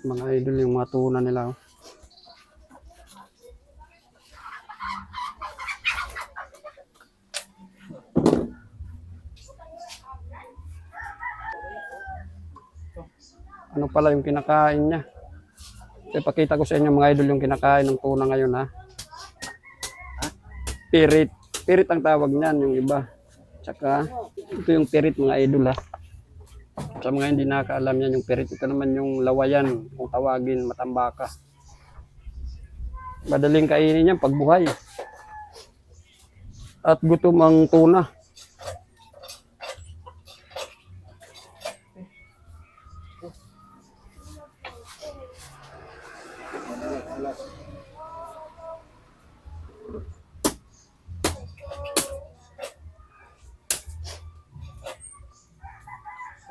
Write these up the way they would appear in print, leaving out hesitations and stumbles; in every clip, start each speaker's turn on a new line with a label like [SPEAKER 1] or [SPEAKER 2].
[SPEAKER 1] Mga idol yung mga tuna nila. Oh. Ano pala yung kinakain niya? Ipakita ko sa inyo mga idol yung kinakain ng tuna ngayon ha. Pirit. Pirit ang tawag niyan, yung iba. Tsaka ito yung pirit mga idol ha. Sa mga hindi nakakaalam yan yung pirit. Ito naman yung lawayan kung tawagin, matambaka. Madaling kainin yan pag buhay. At gutom ang tuna.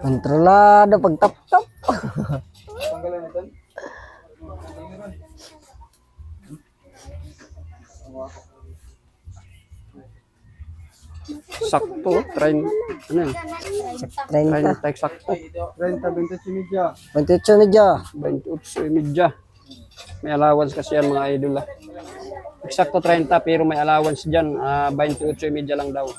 [SPEAKER 2] Kontrolado pagtap-tap.
[SPEAKER 3] Tanggalan natin.
[SPEAKER 1] Sakto, train. Ano yun?
[SPEAKER 2] 30.
[SPEAKER 1] Sakto.
[SPEAKER 3] 30, 28 media.
[SPEAKER 2] 28 medyo.
[SPEAKER 1] 28 media. May allowance kasi yan mga idol ah. Eksakto 30 pero may allowance dyan. 28 media lang daw.